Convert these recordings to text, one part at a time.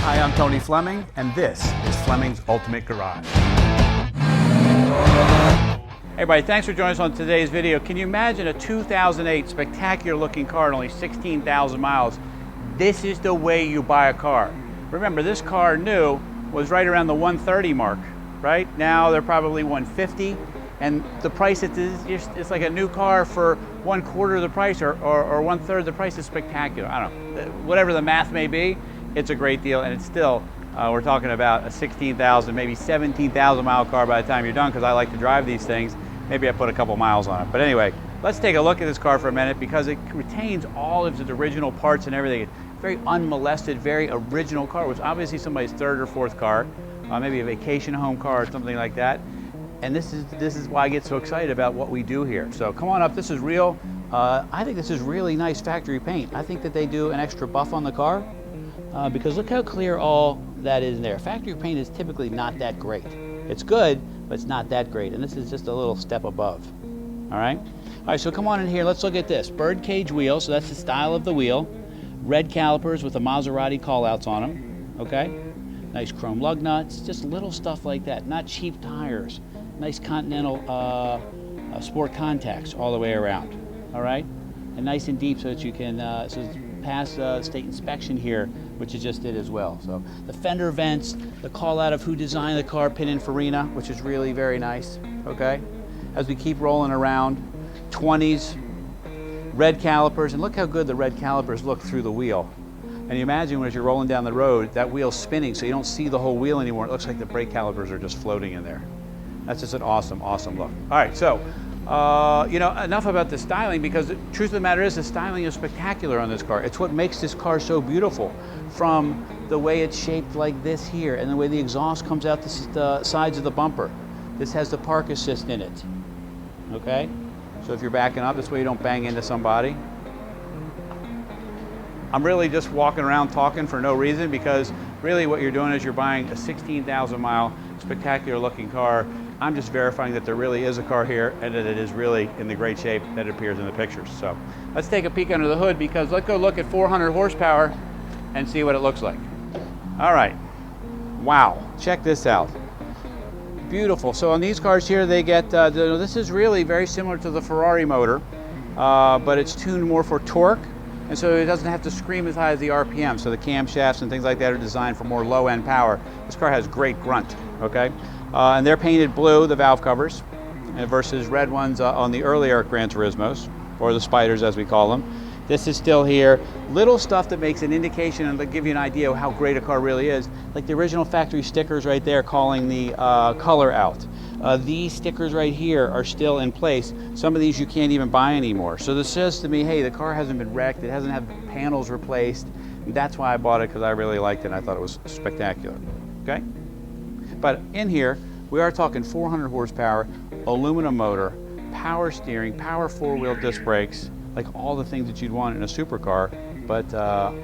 Hi, I'm Tony Fleming, and this is Fleming's Ultimate Garage. Hey everybody, thanks for joining us on today's video. Can you imagine a 2008 spectacular looking car at only 16,000 miles? This is the way you buy a car. Remember, this car new was right around the 130 mark, right? Now they're probably 150, and the price it's like a new car for 1/4 of the price or 1/3 of the price is spectacular. I don't know, whatever the math may be, it's a great deal, and it's still, we're talking about a 16,000, maybe 17,000 mile car by the time you're done, because I like to drive these things. Maybe I put a couple miles on it. But anyway, let's take a look at this car for a minute, because it retains all of its original parts and everything. It's very unmolested, very original car, which obviously somebody's third or fourth car, maybe a vacation home car or something like that. And this is why I get so excited about what we do here. So come on up, this is real. I think this is really nice factory paint. I think that they do an extra buff on the car, because look how clear all that is there. Factory paint is typically not that great. It's good, but it's not that great. And this is just a little step above, all right? All right, so come on in here, let's look at this. Birdcage wheel, so that's the style of the wheel. Red calipers with the Maserati callouts on them, okay? Nice chrome lug nuts, just little stuff like that, not cheap tires. Nice Continental sport contacts all the way around, all right? And nice and deep so that you can pass state inspection here, which you just did as well. So the fender vents, the call out of who designed the car, Pininfarina, which is really very nice, okay? As we keep rolling around, 20s, red calipers, and look how good the red calipers look through the wheel. And you imagine when as you're rolling down the road, that wheel's spinning, so you don't see the whole wheel anymore. It looks like the brake calipers are just floating in there. That's just an awesome, awesome look. All right, so, you know, enough about the styling, because the truth of the matter is the styling is spectacular on this car. It's what makes this car so beautiful, from the way it's shaped like this here, and the way the exhaust comes out the sides of the bumper. This has the park assist in it, okay? So if you're backing up, this way you don't bang into somebody. I'm really just walking around talking for no reason, because really what you're doing is you're buying a 16,000 mile spectacular looking car. I'm just verifying that there really is a car here and that it is really in the great shape that it appears in the pictures. So let's take a peek under the hood, because let's go look at 400 horsepower and see what it looks like. All right, wow, check this out. Beautiful. So on these cars here, they get, this is really very similar to the Ferrari motor, but it's tuned more for torque, and so it doesn't have to scream as high as the RPM. So the camshafts and things like that are designed for more low-end power. This car has great grunt, okay? And they're painted blue, the valve covers, versus red ones on the earlier Gran Turismos, or the Spiders as we call them. This is still here. Little stuff that makes an indication and to give you an idea of how great a car really is, like the original factory stickers right there calling the color out. These stickers right here are still in place. Some of these you can't even buy anymore. So this says to me, hey, the car hasn't been wrecked, it hasn't had panels replaced. And that's why I bought it, because I really liked it and I thought it was spectacular, okay? But in here, we are talking 400 horsepower, aluminum motor, power steering, power four-wheel disc brakes, like all the things that you'd want in a supercar, but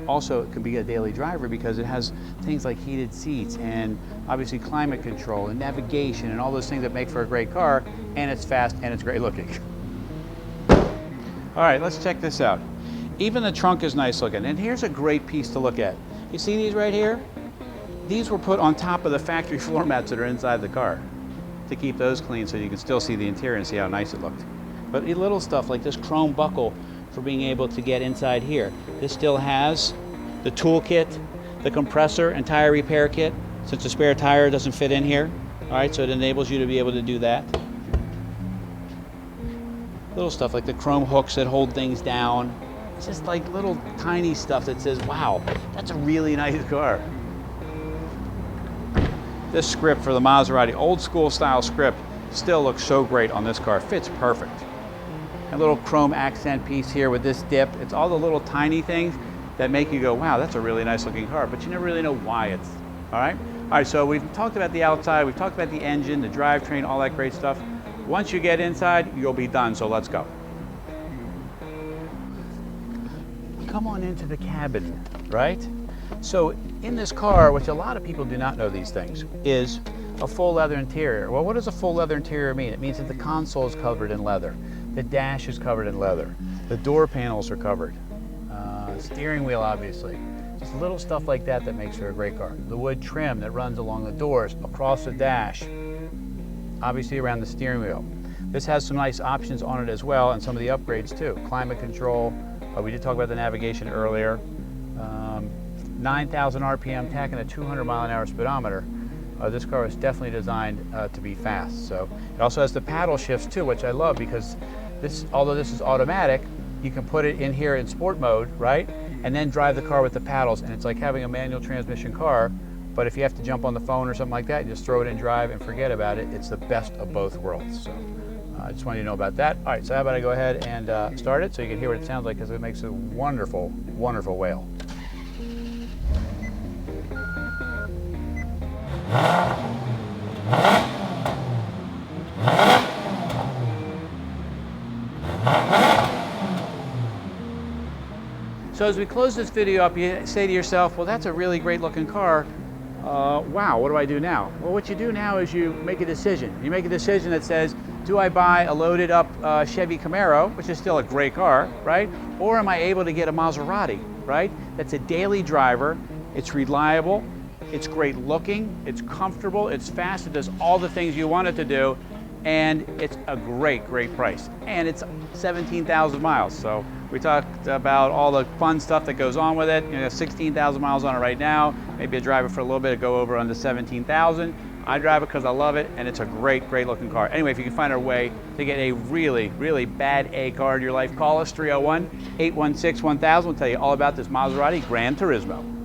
also it can be a daily driver, because it has things like heated seats and obviously climate control and navigation and all those things that make for a great car, and it's fast and it's great looking. All right, let's check this out. Even the trunk is nice looking, and here's a great piece to look at. You see these right here? These were put on top of the factory floor mats that are inside the car to keep those clean, so you can still see the interior and see how nice it looked. But little stuff like this chrome buckle for being able to get inside here. This still has the tool kit, the compressor and tire repair kit, since the spare tire doesn't fit in here. All right, so it enables you to be able to do that. Little stuff like the chrome hooks that hold things down. It's just like little tiny stuff that says, wow, that's a really nice car. This script for the Maserati, old school style script, still looks so great on this car. Fits perfect. A little chrome accent piece here with this dip. It's all the little tiny things that make you go, wow, that's a really nice looking car, but you never really know why it's, all right? All right, so we've talked about the outside, we've talked about the engine, the drivetrain, all that great stuff. Once you get inside, you'll be done, so let's go. Come on into the cabin, right? So in this car, which a lot of people do not know these things, is a full leather interior. Well, what does a full leather interior mean? It means that the console is covered in leather. The dash is covered in leather. The door panels are covered. Steering wheel, obviously. Just little stuff like that that makes her a great car. The wood trim that runs along the doors, across the dash, obviously around the steering wheel. This has some nice options on it as well, and some of the upgrades too. Climate control, we did talk about the navigation earlier. 9,000 RPM tach and a 200 mile an hour speedometer. This car is definitely designed to be fast. So it also has the paddle shifts too, which I love, because this, although this is automatic, you can put it in here in sport mode, right? And then drive the car with the paddles, and it's like having a manual transmission car, but if you have to jump on the phone or something like that, you just throw it in drive and forget about it. It's the best of both worlds. So I just wanted you to know about that. All right, so how about I go ahead and start it so you can hear what it sounds like, because it makes a wonderful, wonderful wail. So as we close this video up, you say to yourself, well, that's a really great looking car. Wow, what do I do now? Well, what you do now is you make a decision. You make a decision that says, do I buy a loaded up Chevy Camaro, which is still a great car, right? Or am I able to get a Maserati, right? That's a daily driver, it's reliable, it's great looking, it's comfortable, it's fast, it does all the things you want it to do, and it's a great, great price. And it's 17,000 miles. So we talked about all the fun stuff that goes on with it. You know, 16,000 miles on it right now. Maybe I drive it for a little bit to go over under 17,000. I drive it because I love it, and it's a great, great looking car. Anyway, if you can find a way to get a really, really bad A car in your life, call us 301-816-1000. We'll tell you all about this Maserati Gran Turismo.